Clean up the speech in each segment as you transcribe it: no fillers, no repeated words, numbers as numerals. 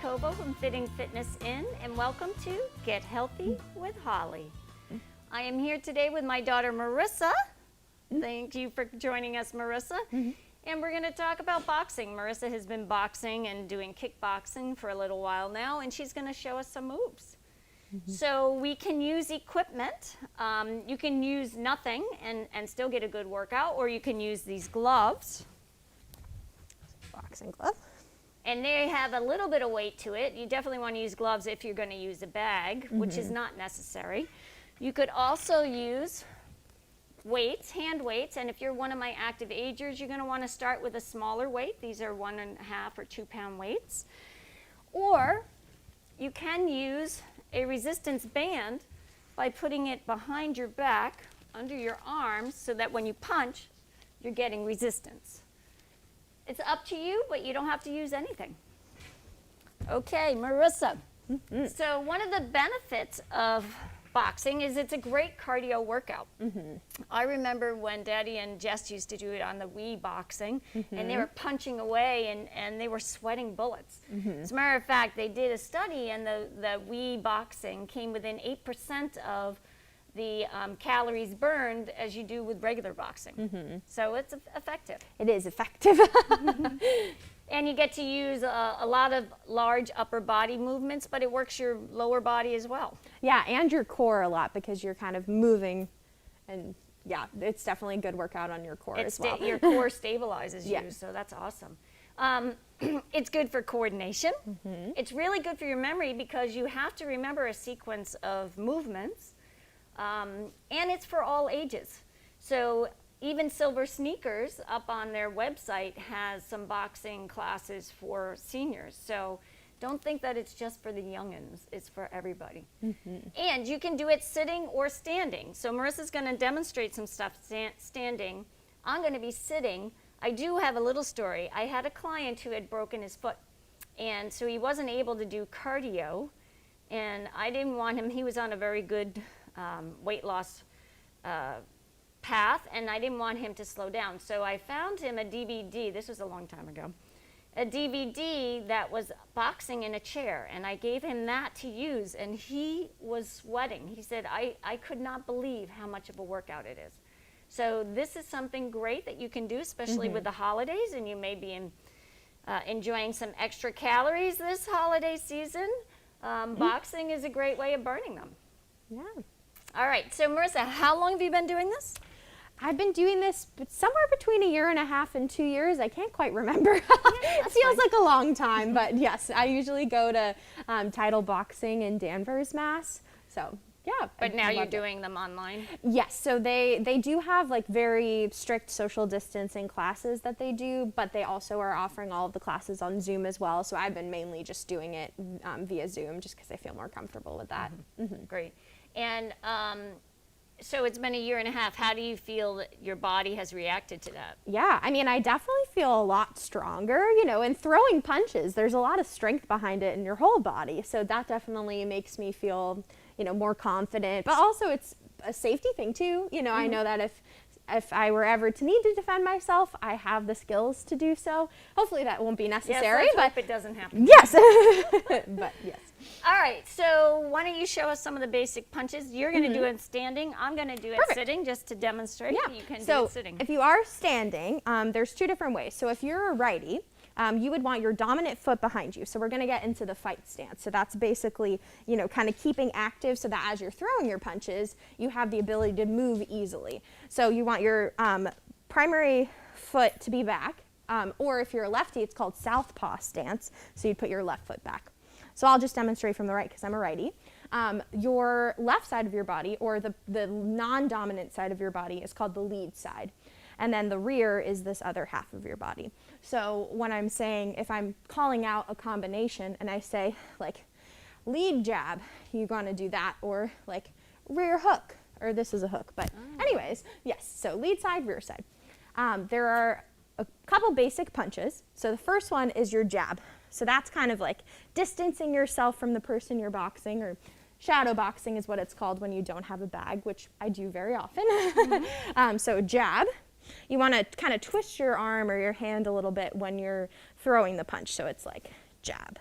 Kobo from Fitting Fitness In, and welcome to Get Healthy with Holly. I am here today with my daughter Merisa. Thank you for joining us, Merisa. And we're going to talk about boxing. Merisa has been boxing and doing kickboxing for a little while now, and she's going to show us some moves. So we can use equipment. You can use nothing and still get a good workout, or you can use these gloves. Boxing glove. And they have a little bit of weight to it. You definitely want to use gloves if you're going to use a bag, which is not necessary. You could also use weights, hand weights, and if you're one of my active agers, you're going to want to start with a smaller weight. These are 1.5 or 2 pound weights. Or you can use a resistance band by putting it behind your back, under your arms, so that when you punch, you're getting resistance. It's up to you, but you don't have to use anything. Okay, Merisa. So one of the benefits of boxing is it's a great cardio workout. I remember when Daddy and Jess used to do it on the Wii boxing, and they were punching away and they were sweating bullets. As a matter of fact, they did a study, and the Wii boxing came within 8% of the calories burned as you do with regular boxing. So it's effective. It is effective. And you get to use a lot of large upper body movements, but it works your lower body as well. Yeah, and your core a lot because you're kind of moving, and yeah, it's definitely a good workout on your core as well. Your core stabilizes you, so that's awesome. It's good for coordination. It's really good for your memory because you have to remember a sequence of movements. And it's for all ages. So even Silver Sneakers up on their website has some boxing classes for seniors. So don't think that it's just for the youngins, it's for everybody. And you can do it sitting or standing. So Marisa's going to demonstrate some stuff standing. I'm going to be sitting. I do have a little story. I had a client who had broken his foot, and so he wasn't able to do cardio, and I didn't want him. He was on a very good weight loss path, and I didn't want him to slow down. So I found him a DVD, this was a long time ago, a DVD that was boxing in a chair, and I gave him that to use, and he was sweating. He said, I could not believe how much of a workout it is. So this is something great that you can do, especially with the holidays, and you may be enjoying some extra calories this holiday season. Boxing is a great way of burning them. Yeah. All right, so Merisa, how long have you been doing this? I've been doing this somewhere between 1.5 years and 2 years. I can't quite remember. It feels like a long time, but yes, I usually go to Title Boxing in Danvers, Mass. So yeah. But now you're doing them online? Yes, so they do have like very strict social distancing classes that they do, but they also are offering all of the classes on Zoom as well. So I've been mainly just doing it via Zoom just because I feel more comfortable with that. Great. And so it's been 1.5 years. How do you feel that your body has reacted to that? Yeah, I mean, I definitely feel a lot stronger, you know, and throwing punches, there's a lot of strength behind it in your whole body. So that definitely makes me feel, you know, more confident. But also it's a safety thing too. You know, I know that if I were ever to need to defend myself, I have the skills to do so. Hopefully that won't be necessary. Yes, let's but hope it doesn't happen. Yes. But yes. All right, so why don't you show us some of the basic punches? You're going to do it standing. I'm going to do it sitting just to demonstrate that you can do it sitting. If you are standing, there's 2 different ways. So if you're a righty, you would want your dominant foot behind you. So we're going to get into the fight stance. So that's basically, you know, kind of keeping active so that as you're throwing your punches, you have the ability to move easily. So you want your primary foot to be back, or if you're a lefty, it's called southpaw stance. So you'd put your left foot back. So I'll just demonstrate from the right because I'm a righty. Your left side of your body, or the non-dominant side of your body, is called the lead side. And then the rear is this other half of your body. So when I'm saying, if I'm calling out a combination and I say like lead jab, you're gonna do that, or like rear hook, or this is a hook, but anyways, yes, so lead side, rear side. There are a couple basic punches. So the first one is your jab. So that's kind of like distancing yourself from the person you're boxing, or shadow boxing is what it's called when you don't have a bag, which I do very often. So jab. You want to kind of twist your arm or your hand a little bit when you're throwing the punch. So it's like jab,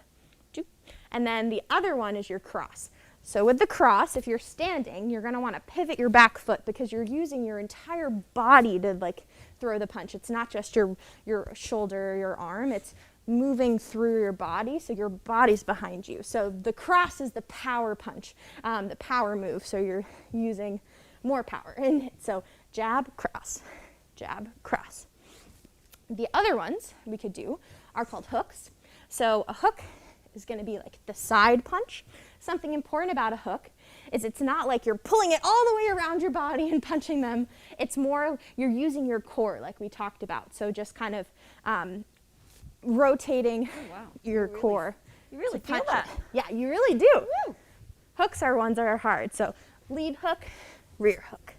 And then the other one is your cross. So with the cross, if you're standing, you're going to want to pivot your back foot because you're using your entire body to like throw the punch. It's not just your shoulder or your arm. It's moving through your body, so your body's behind you. So the cross is the power punch, the power move. So you're using more power in it. So jab, cross, jab, cross. The other ones we could do are called hooks. So a hook is going to be like the side punch. Something important about a hook is it's not like you're pulling it all the way around your body and punching them. It's more you're using your core like we talked about. So just kind of rotating your core. You really feel that. Yeah, you really do. Woo. Hooks are ones that are hard. So lead hook, rear hook,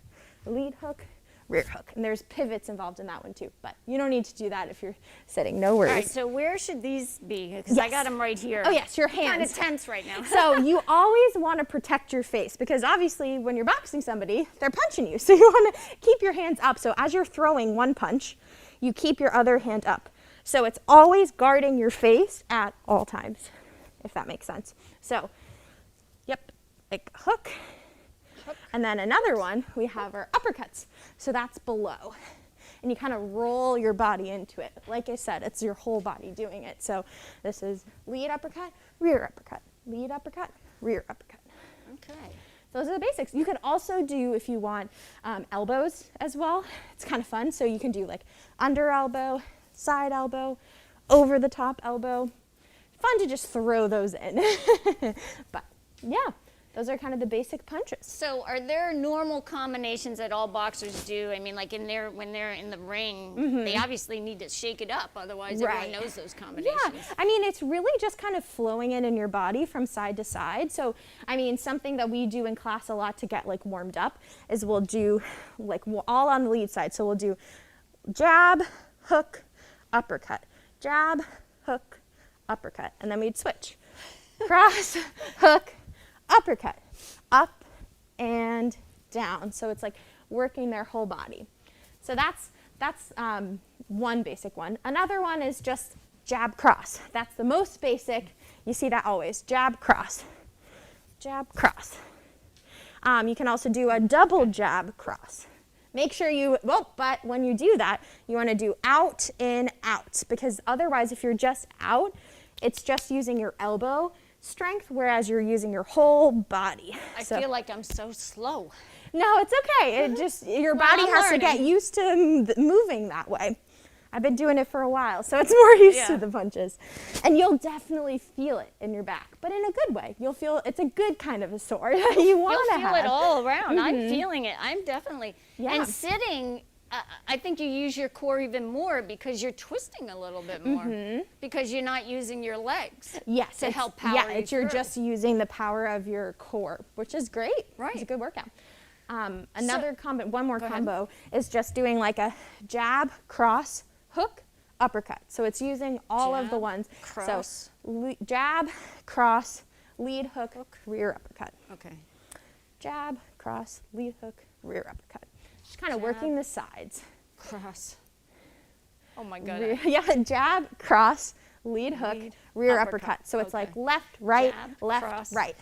lead hook, rear hook. And there's pivots involved in that one too. But you don't need to do that if you're sitting. No worries. All right, so where should these be? Because I got them right here. Oh yes, your hands. Kind of tense right now. So you always want to protect your face because obviously when you're boxing somebody, they're punching you. So you want to keep your hands up. So as you're throwing one punch, you keep your other hand up. So it's always guarding your face at all times, if that makes sense. So, yep, like hook. And then another one, we have our uppercuts. So that's below. And you kind of roll your body into it. Like I said, it's your whole body doing it. So this is lead uppercut, rear uppercut, lead uppercut, rear uppercut. Okay. Those are the basics. You can also do, if you want, elbows as well. It's kind of fun. So you can do like under elbow, side elbow, over the top elbow. Fun to just throw those in. But yeah, those are kind of the basic punches. So are there normal combinations that all boxers do? I mean, like when they're in the ring, they obviously need to shake it up, otherwise everyone knows those combinations. Yeah, I mean, it's really just kind of flowing it in your body from side to side. So, I mean, something that we do in class a lot to get like warmed up is we'll do like all on the lead side. So we'll do jab, hook, uppercut, jab, hook, uppercut, and then we'd switch. Cross, hook, uppercut, up and down. So it's like working their whole body. So that's one basic one. Another one is just jab, cross. That's the most basic. You see that always. Jab, cross. Jab, cross. You can also do a double jab, cross. Make sure but when you do that, you want to do out, in, out. Because otherwise, if you're just out, it's just using your elbow strength, whereas you're using your whole body. I feel like I'm so slow. No, it's okay. It just, your body has to get used to moving that way. I've been doing it for a while, so it's more used to the punches. And you'll definitely feel it in your back, but in a good way. You'll feel it's a good kind of a sore that you want to have. You'll feel it all around. I'm feeling it. I'm definitely. Yeah. And sitting, I think you use your core even more because you're twisting a little bit more because you're not using your legs. Yes, to help power you you're through. just using the power of your core, which is great. Right. It's a good workout. Another one more combo is just doing like a jab, cross, hook, uppercut. So it's using all of the ones. Cross. So jab, cross, lead hook, rear uppercut. Okay. Jab, cross, lead hook, rear uppercut. Just kind of working the sides. Cross. Oh my God. Jab, cross, lead hook, rear uppercut. So it's like left, right, Jab, left, cross, right.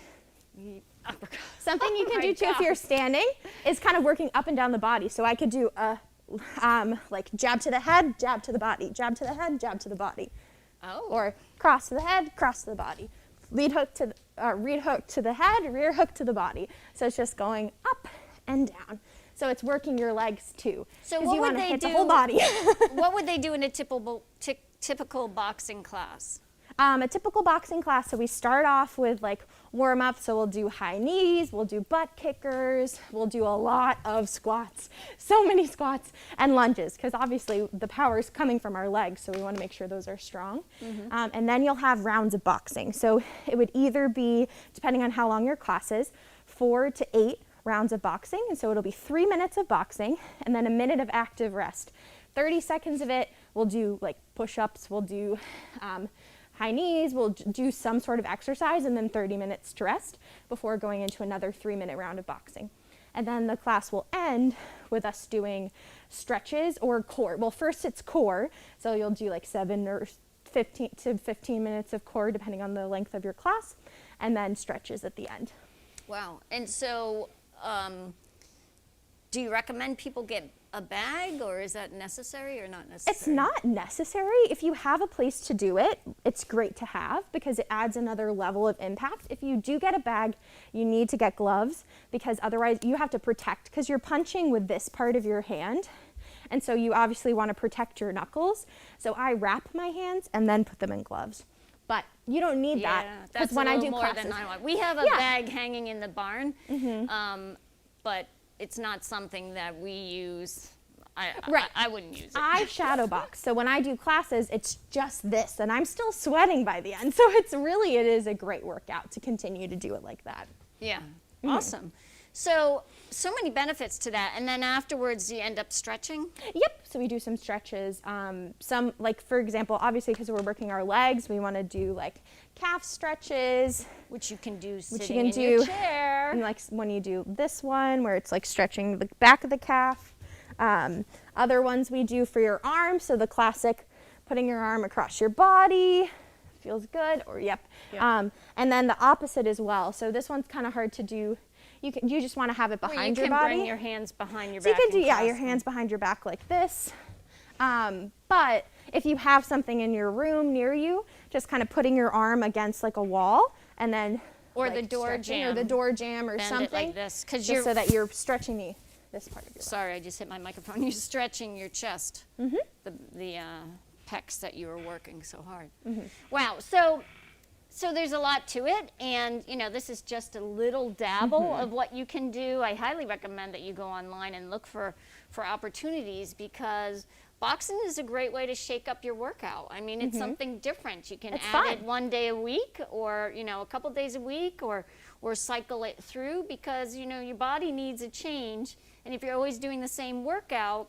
Uppercut. Something you can do too if you're standing is kind of working up and down the body. So I could do a like jab to the head, jab to the body, jab to the head, jab to the body. Oh. Or cross to the head, cross to the body. Lead hook to rear hook to the head, rear hook to the body. So it's just going up and down. So it's working your legs too. So what what you would want to they hit do? the whole body. What would they do in a typical boxing class? A typical boxing class, so we start off with like warm up, so we'll do high knees, we'll do butt kickers, we'll do a lot of squats, so many squats and lunges, because obviously the power is coming from our legs, so we want to make sure those are strong. And then you'll have rounds of boxing. So it would either be, depending on how long your class is, 4 to 8 rounds of boxing, and so it'll be 3 minutes of boxing and then a minute of active rest. 30 seconds of it, we'll do like push-ups, we'll do high knees, we'll do some sort of exercise, and then 30 minutes to rest before going into another 3-minute round of boxing. And then the class will end with us doing stretches or core. Well, first it's core, so you'll do like 7 or 15 to 15 minutes of core, depending on the length of your class, and then stretches at the end. Wow. And so do you recommend people get a bag, or is that necessary or not necessary? It's not necessary. If you have a place to do it, it's great to have because it adds another level of impact. If you do get a bag, you need to get gloves because otherwise you have to protect, because you're punching with this part of your hand. And so you obviously want to protect your knuckles. So I wrap my hands and then put them in gloves. But you don't need that. That's when a I little do more classes, than I want. We have a bag hanging in the barn, but it's not something that we use. I wouldn't use it. I shadow box. So when I do classes, it's just this, and I'm still sweating by the end. So it is a great workout to continue to do it like that. Yeah, awesome. So many benefits to that. And then afterwards, you end up stretching? Yep. So we do some stretches. Some, like, for example, obviously because we're working our legs, we want to do like calf stretches. Which you can do sitting in your chair. And like when you do this one where it's like stretching the back of the calf. Other ones we do for your arms. So the classic putting your arm across your body. Feels good. Or yep. And then the opposite as well. So this one's kind of hard to do. You just want to have it behind your body. You can bring your hands behind your back. So you can do, your them. hands behind your back like this. But if you have something in your room near you, just kind of putting your arm against like a wall and then or the door jamb. Or the door jamb or Bend something. It like this, so that you're stretching this part of your Sorry, I just hit my microphone. You're stretching your chest. The pecs that you were working so hard. Wow. So there's a lot to it, and this is just a little dabble of what you can do. I highly recommend that you go online and look for opportunities, because boxing is a great way to shake up your workout. I mean, it's something different. You can add it one day a week, or a couple days a week, or cycle it through, because your body needs a change, and if you're always doing the same workout,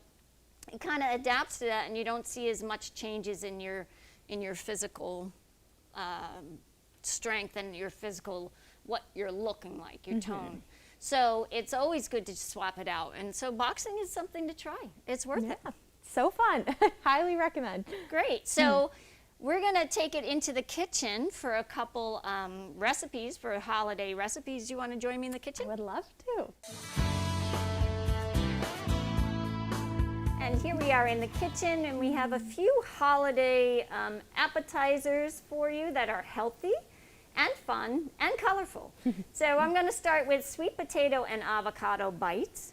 it kind of adapts to that, and you don't see as much changes in your physical strength and your physical, what you're looking like, your tone. So it's always good to swap it out. And so boxing is something to try. It's worth it. So fun. Highly recommend. Great. So we're going to take it into the kitchen for a couple recipes, for holiday recipes. Do you want to join me in the kitchen? I would love to. And here we are in the kitchen, and we have a few holiday appetizers for you that are healthy and fun and colorful. So I'm going to start with sweet potato and avocado bites.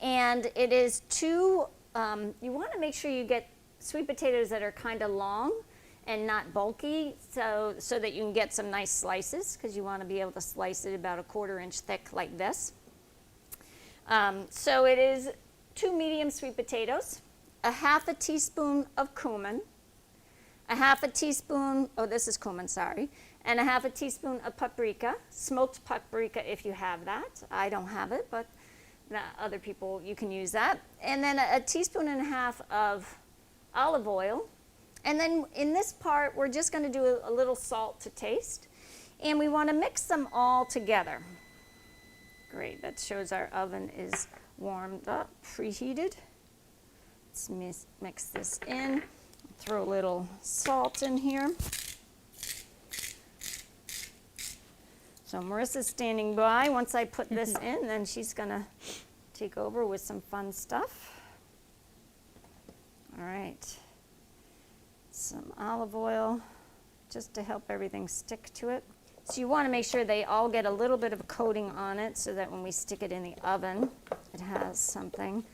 And it is you want to make sure you get sweet potatoes that are kind of long and not bulky, so that you can get some nice slices, because you want to be able to slice it about 1/4 inch thick like this. So it is 2 medium sweet potatoes, 1/2 teaspoon of cumin, 1/2 teaspoon, this is cumin, sorry, and 1/2 teaspoon of paprika, smoked paprika if you have that. I don't have it, but other people, you can use that. And then a teaspoon and a half of olive oil. And then in this part, we're just going to do a little salt to taste. And we want to mix them all together. Great, that shows our oven is warmed up, preheated. Let's mix this in. Throw a little salt in here. So Marissa's standing by. Once I put this in, then she's going to take over with some fun stuff. All right. Some olive oil just to help everything stick to it. So you want to make sure they all get a little bit of a coating on it, so that when we stick it in the oven, it has something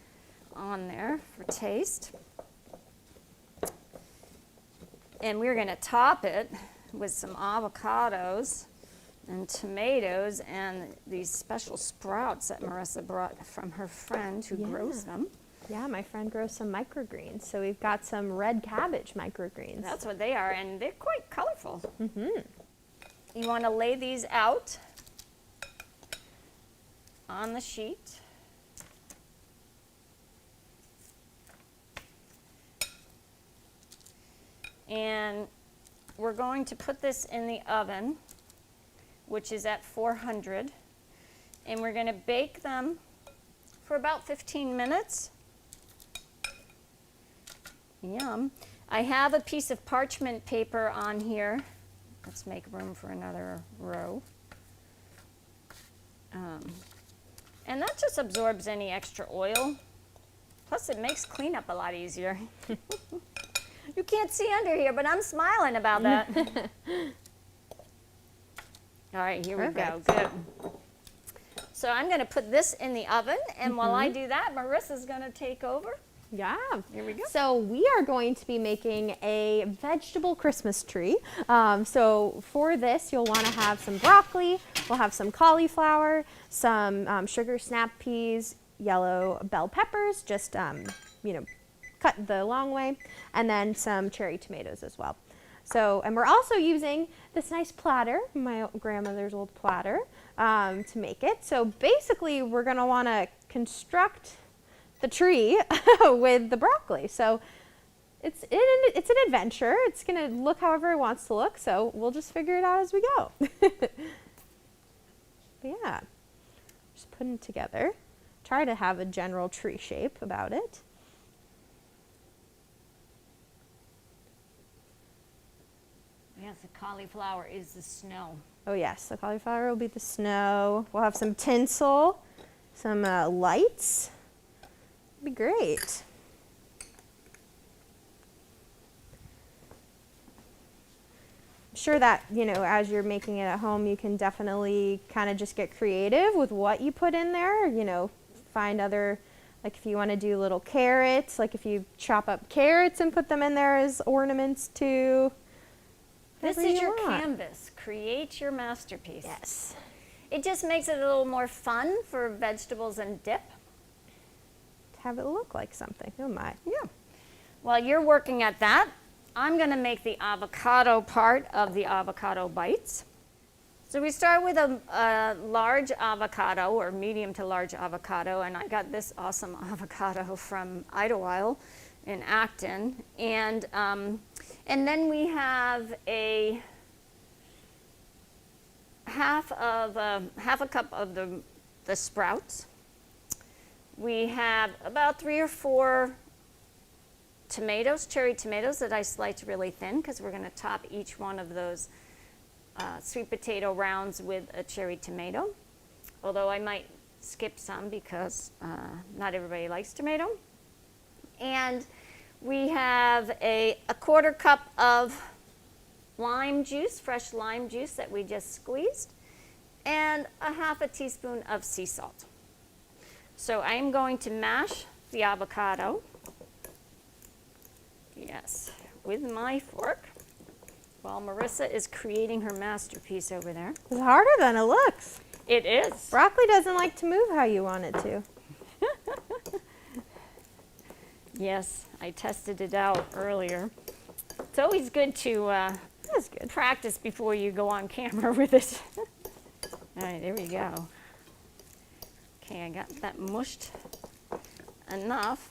on there for taste. And we're going to top it with some avocados and tomatoes and these special sprouts that Merisa brought from her friend who grows them. Yeah, my friend grows some microgreens. So we've got some red cabbage microgreens. That's what they are, and they're quite colorful. You want to lay these out on the sheet. And we're going to put this in the oven, which is at 400, and we're going to bake them for about 15 minutes. Yum. I have a piece of parchment paper on here. Let's make room for another row. And that just absorbs any extra oil. Plus it makes cleanup a lot easier. You can't see under here, but I'm smiling about that. All right, here we go. Good. So I'm going to put this in the oven, and while I do that, Marissa's going to take over. Yeah. Here we go. So we are going to be making a vegetable Christmas tree. So for this, you'll want to have some broccoli. We'll have some cauliflower, some sugar snap peas, yellow bell peppers, just, cut the long way, and then some cherry tomatoes as well. So, and we're also using this nice platter, my grandmother's old platter, to make it. So basically, we're going to want to construct the tree with the broccoli. So it's an adventure. It's going to look however it wants to look. So we'll just figure it out as we go. But yeah, just putting it together. Try to have a general tree shape about it. Yes, the cauliflower is the snow. Oh yes, the cauliflower will be the snow. We'll have some tinsel, some lights. It'll be great. I'm sure that, as you're making it at home, you can definitely kind of just get creative with what you put in there. Find other, like if you want to do little carrots, like if you chop up carrots and put them in there as ornaments too. This is your canvas. Create your masterpiece. Yes. It just makes it a little more fun for vegetables and dip. Have it look like something. Oh my. Yeah. While you're working at that, I'm going to make the avocado part of the avocado bites. So we start with a large avocado or medium to large avocado, and I got this awesome avocado from Idlewild in Acton, and then we have a half a cup of the sprouts. We have about 3 or 4 tomatoes, cherry tomatoes that I sliced really thin because we're going to top each one of those sweet potato rounds with a cherry tomato. Although I might skip some because not everybody likes tomato. And we have a 1/4 cup of lime juice, fresh lime juice that we just squeezed, and a 1/2 teaspoon of sea salt. So I'm going to mash the avocado, yes, with my fork, while Marissa is creating her masterpiece over there. It's harder than it looks. It is. Broccoli doesn't like to move how you want it to. Yes, I tested it out earlier. It's always good to That's good. practice before you go on camera with it. All right, there we go. Okay, I got that mushed enough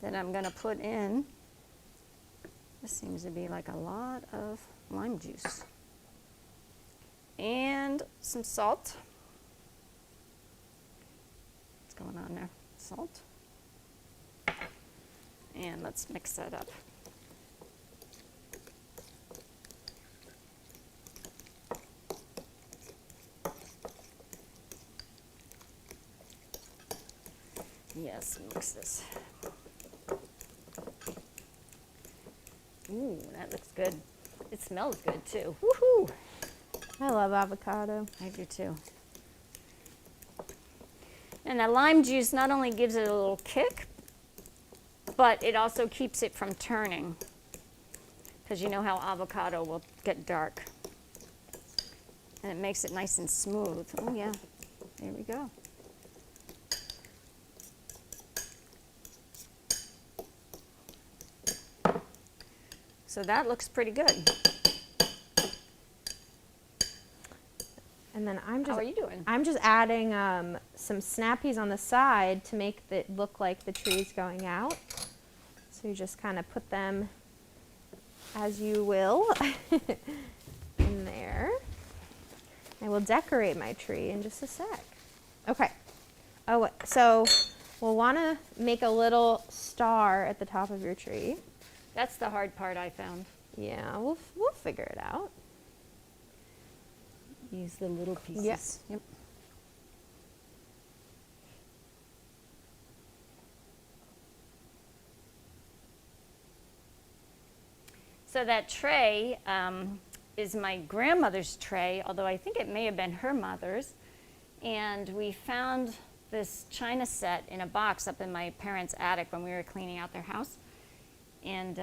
that I'm going to put in. This seems to be like a lot of lime juice. And some salt. What's going on there? Salt. And let's mix that up. Yes, mix this. Ooh, that looks good. It smells good too. Woohoo! I love avocado. I do too. And the lime juice not only gives it a little kick, but it also keeps it from turning. Because you know how avocado will get dark. And it makes it nice and smooth. Oh yeah, there we go. So that looks pretty good. And then How are you doing? I'm just adding some snappies on the side to make it look like the tree's going out. So you just kind of put them as you will in there. I will decorate my tree in just a sec. Okay. Oh, so we'll want to make a little star at the top of your tree. That's the hard part I found. Yeah, we'll figure it out. Use the little pieces. Yes. Yep. So that tray is my grandmother's tray, although I think it may have been her mother's. And we found this china set in a box up in my parents' attic when we were cleaning out their house. And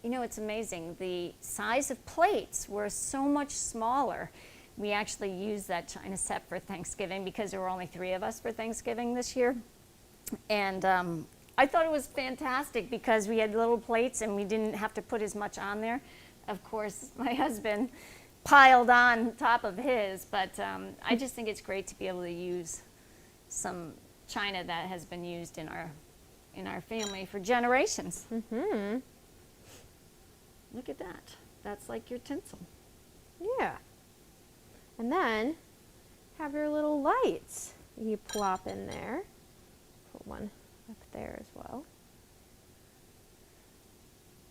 you know, it's amazing. The size of plates were so much smaller. We actually used that china set for Thanksgiving because there were only 3 of us for Thanksgiving this year. And I thought it was fantastic because we had little plates and we didn't have to put as much on there. Of course, my husband piled on top of his, but I just think it's great to be able to use some china that has been used in our family for generations. Mm-hmm. Look at that. That's like your tinsel. Yeah. And then have your little lights you plop in there. Put one up there as well.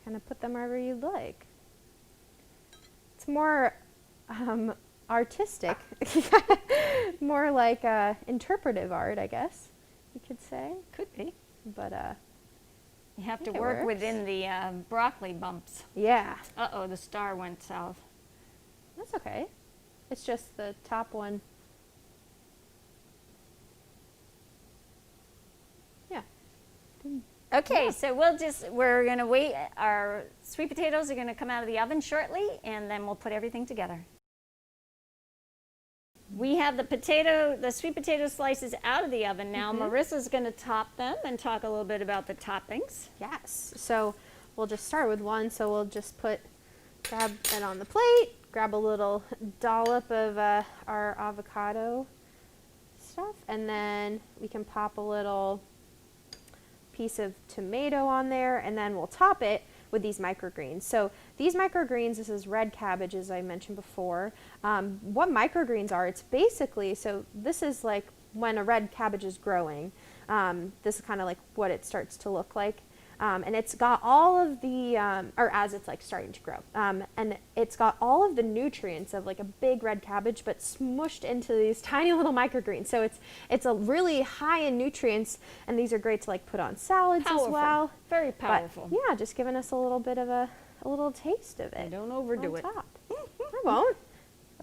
Kind of put them wherever you'd like. It's more artistic, more like interpretive art, I guess you could say. Could be. But you have to it work works. within the broccoli bumps. Yeah. Uh-oh, the star went south. That's okay. It's just the top one. Yeah. Okay, Yeah. so we're going to wait. Our sweet potatoes are going to come out of the oven shortly, and then we'll put everything together. We have the sweet potato slices out of the oven now. Marissa's going to top them and talk a little bit about the toppings. Yes. So we'll just start with one. So we'll just grab it on the plate, grab a little dollop of our avocado stuff, and then we can pop a little piece of tomato on there, and then we'll top it with these microgreens. So these microgreens, this is red cabbage, as I mentioned before. What microgreens are, it's basically, so this is like when a red cabbage is growing. This is kind of like what it starts to look like. And it's got all of the, or as it's like starting to grow. And it's got all of the nutrients of like a big red cabbage, but smushed into these tiny little microgreens. So it's a really high in nutrients, and these are great to like put on salads Powerful. as well. Very powerful. But, yeah, just giving us a little bit of a little taste of it. Don't overdo on it. top. I won't.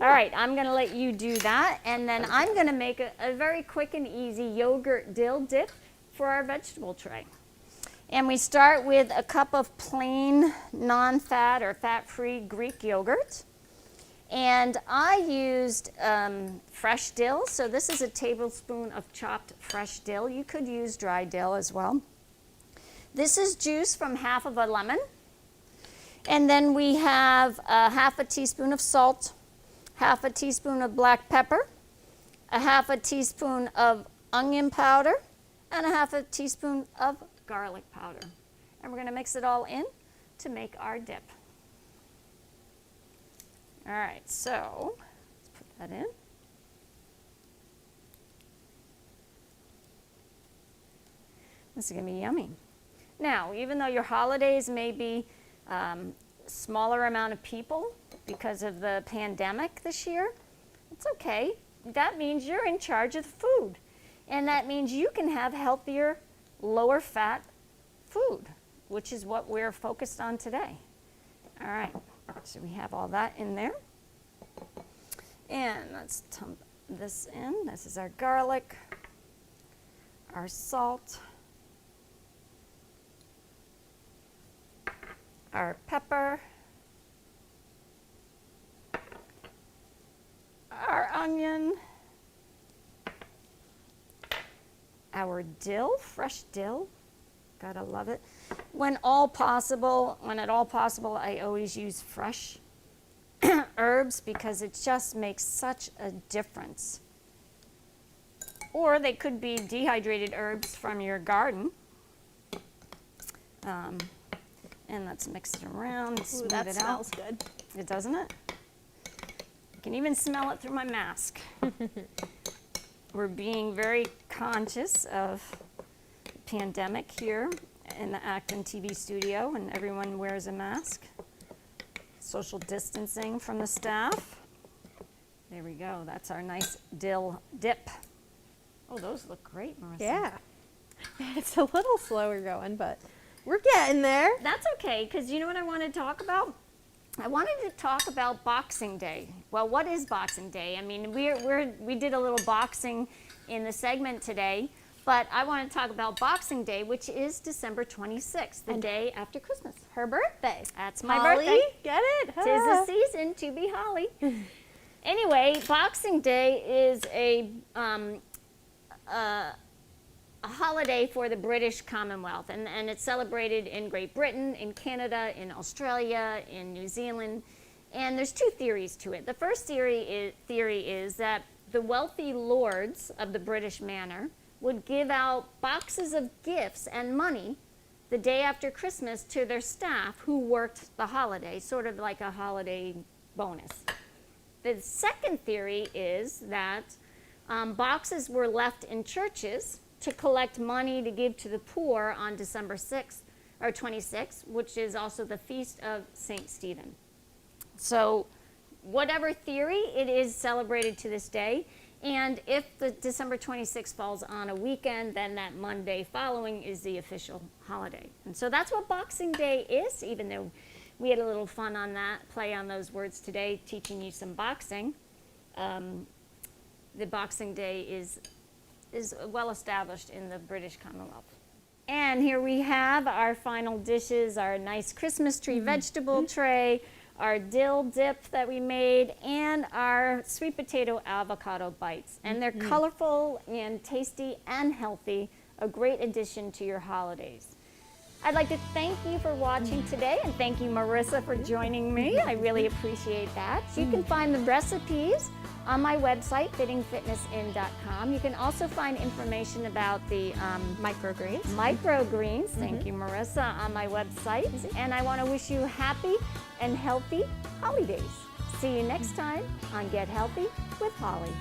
All right, I'm going to let you do that, and then I'm going to make a very quick and easy yogurt dill dip for our vegetable tray. And we start with a cup of plain non-fat or fat-free Greek yogurt. And I used fresh dill, so this is a tablespoon of chopped fresh dill. You could use dry dill as well. This is juice from half of a lemon. And then we have half a teaspoon of salt, half a teaspoon of black pepper, a half a teaspoon of onion powder, and a half a teaspoon of garlic powder. And we're going to mix it all in to make our dip. All right, so let's put that in. This is going to be yummy. Now, even though your holidays may be smaller amount of people because of the pandemic this year, it's okay. That means you're in charge of the food. And that means you can have healthier, lower fat food, which is what we're focused on today. All right, so we have all that in there. And let's dump this in. This is our garlic, our salt, our pepper, our onion, our dill, fresh dill. Gotta love it. When at all possible, I always use fresh herbs because it just makes such a difference. Or they could be dehydrated herbs from your garden. And let's mix it around, smooth that it smells out. good. It doesn't it? You can even smell it through my mask. We're being very conscious of the pandemic here in the ActonTV studio, and everyone wears a mask. Social distancing from the staff. There we go. That's our nice dill dip. Oh, those look great, Merisa. Yeah. It's a little slower going, but we're getting there. That's okay, because you know what I want to talk about? I wanted to talk about Boxing Day. Well, what is Boxing Day? I mean, we did a little boxing in the segment today, but I want to talk about Boxing Day, which is December 26th, the day after Christmas. Her birthday. That's my Holly, birthday. get it? 'Tis the season to be Holly. Anyway, Boxing Day is a holiday for the British Commonwealth, and it's celebrated in Great Britain, in Canada, in Australia, in New Zealand, and there's two theories to it. The first theory is that the wealthy lords of the British Manor would give out boxes of gifts and money the day after Christmas to their staff who worked the holiday, sort of like a holiday bonus. The second theory is that boxes were left in churches to collect money to give to the poor on December 6th or 26th, which is also the feast of St. Stephen. So whatever theory, it is celebrated to this day. And if the December 26th falls on a weekend, then that Monday following is the official holiday. And so that's what Boxing Day is, even though we had a little fun on that, play on those words today, teaching you some boxing. The Boxing Day is well established in the British Commonwealth. And here we have our final dishes, our nice Christmas tree vegetable tray, our dill dip that we made, and our sweet potato avocado bites. And they're colorful and tasty and healthy, a great addition to your holidays. I'd like to thank you for watching today, and thank you, Merisa, for joining me. I really appreciate that. You can find the recipes on my website, fittingfitnessin.com. You can also find information about the Microgreens. microgreens, thank you, Merisa, on my website. And I want to wish you happy and healthy holidays. See you next time on Get Healthy with Holly.